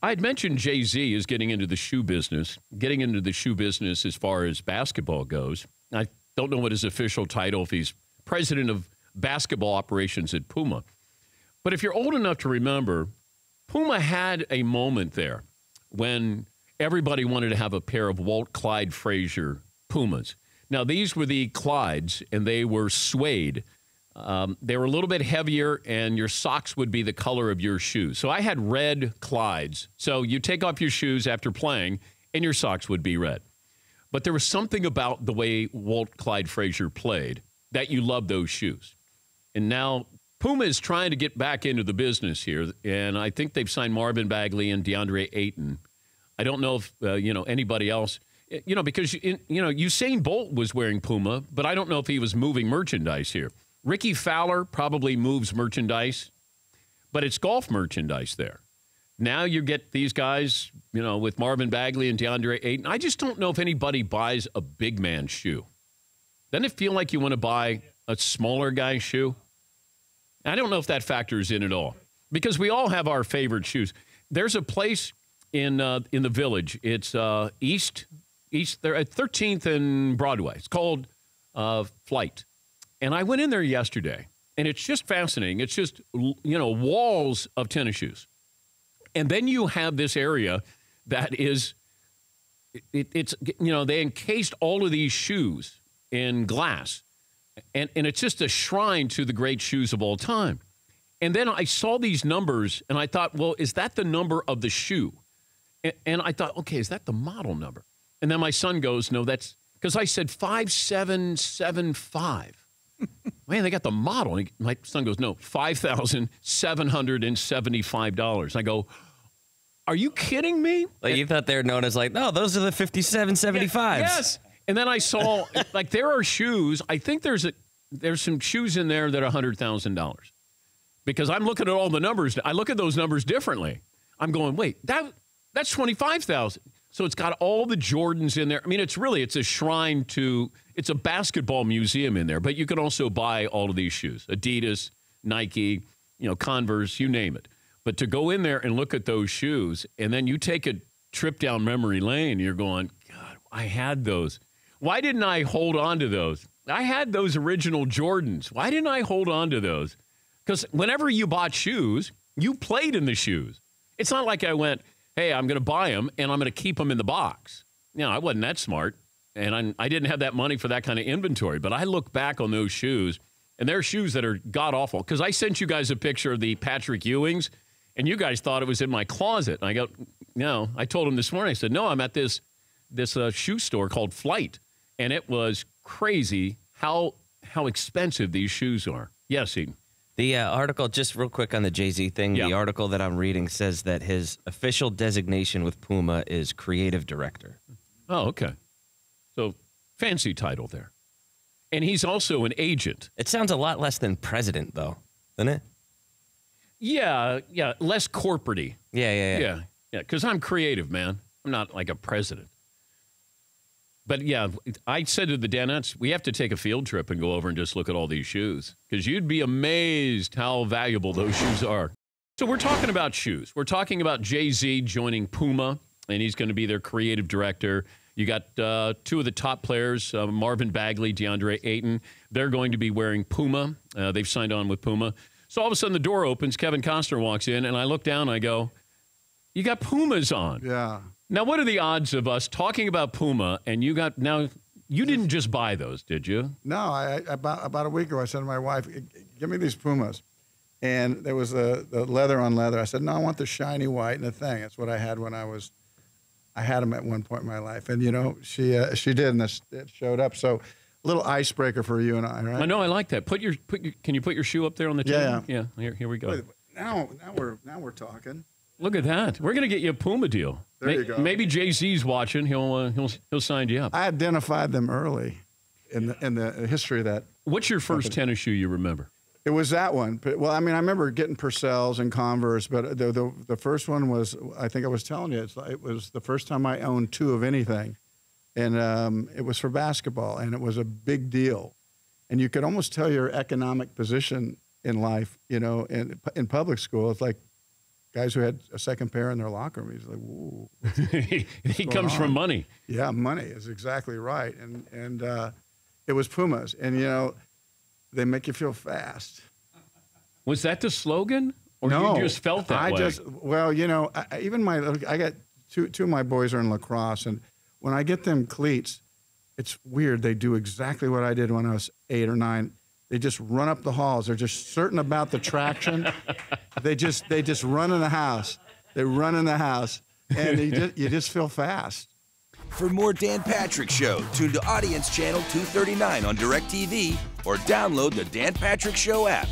I had mentioned Jay-Z is getting into the shoe business as far as basketball goes. I don't know what his official title, if he's president of basketball operations at Puma. But if you're old enough to remember, Puma had a moment there when everybody wanted to have a pair of Walt Clyde Frazier Pumas. Now, these were the Clydes, and they were suede. They were a little bit heavier, and your socks would be the color of your shoes. So I had red Clydes. So you take off your shoes after playing, and your socks would be red. But there was something about the way Walt Clyde Frazier played that you loved those shoes. And now Puma is trying to get back into the business here, and I think they've signed Marvin Bagley and DeAndre Ayton. I don't know if, anybody else. Because, Usain Bolt was wearing Puma, but I don't know if he was moving merchandise here. Ricky Fowler probably moves merchandise, but it's golf merchandise there. Now you get these guys, with Marvin Bagley and DeAndre Ayton. I just don't know if anybody buys a big man shoe. Doesn't it feel like you want to buy a smaller guy's shoe? I don't know if that factors in at all, because we all have our favorite shoes. There's a place in the Village. It's East. They're at 13th and Broadway. It's called Flight. And I went in there yesterday, and it's just fascinating. It's just, walls of tennis shoes. And then you have this area that is, they encased all of these shoes in glass. And it's just a shrine to the great shoes of all time. And then I saw these numbers, and I thought, well, is that the number of the shoe? And I thought, okay, is that the model number? And then my son goes, no, that's because I said 5775. Man, they got the model. And my son goes, no, $5,775. I go, are you kidding me? Like you thought they were known as no, those are the 5775s. Yes. And then I saw, there are shoes. I think there's some shoes in there that are $100,000. Because I'm looking at all the numbers. I look at those numbers differently. I'm going, wait, that's 25,000. So it's got all the Jordans in there. I mean, it's a shrine to, it's a basketball museum in there, but you can also buy all of these shoes, Adidas, Nike, Converse, you name it. But to go in there and look at those shoes, and then you take a trip down memory lane, you're going, God, I had those. Why didn't I hold on to those? I had those original Jordans. Why didn't I hold on to those? Because whenever you bought shoes, you played in the shoes. It's not like I went, hey, I'm going to buy them, and I'm going to keep them in the box. I wasn't that smart, and I didn't have that money for that kind of inventory. But I look back on those shoes, and they're shoes that are god-awful. Because I sent you guys a picture of the Patrick Ewings, and you guys thought it was in my closet. And I go, no. I told him this morning, I said, no, I'm at this shoe store called Flight. And it was crazy how expensive these shoes are. Yes, Eden. The article, just real quick on the Jay-Z thing, The article that I'm reading says that his official designation with Puma is creative director. Oh, okay. So fancy title there. And he's also an agent. It sounds a lot less than president, though, doesn't it? Yeah, less corporate-y. Yeah. Because I'm creative, man. I'm not like a president. But, yeah, I said to the Danettes, we have to take a field trip and go over and just look at all these shoes, because you'd be amazed how valuable those shoes are. So we're talking about shoes. We're talking about Jay-Z joining Puma, and he's going to be their creative director. You got two of the top players, Marvin Bagley, DeAndre Ayton. They're going to be wearing Puma. They've signed on with Puma. So all of a sudden the door opens, Kevin Costner walks in, and I look down and I go, you got Pumas on. Yeah. Now, what are the odds of us talking about Puma and you didn't just buy those, did you? No, about a week ago, I said to my wife, give me these Pumas. And there was the leather on leather. I said, no, I want the shiny white and the thing. That's what I had when I had them at one point in my life. And, she did, and it showed up. So a little icebreaker for you and I, right? I know, I like that. Can you put your shoe up there on the table? Yeah. Here we go. Now we're talking. Look at that. We're going to get you a Puma deal. There you go. Maybe Jay-Z's watching. He'll sign you up. I identified them early in the history of that. What's your first tennis shoe you remember? It was that one. But, well, I mean, I remember getting Purcells and Converse, but the first one was, I think I was telling you, it was the first time I owned two of anything. And it was for basketball, and it was a big deal. And you could almost tell your economic position in life, in public school. It's like, guys who had a second pair in their locker room. He's like, "Whoa." He comes from money. Yeah, money is exactly right. And it was Pumas, and they make you feel fast. Was that the slogan, or no, you just felt that way? I got two of my boys are in lacrosse, and when I get them cleats, it's weird. They do exactly what I did when I was 8 or 9. They just run up the halls. They're just certain about the traction. They just run in the house. They run in the house, and you just feel fast. For more Dan Patrick Show, tune to Audience Channel 239 on DirecTV or download the Dan Patrick Show app.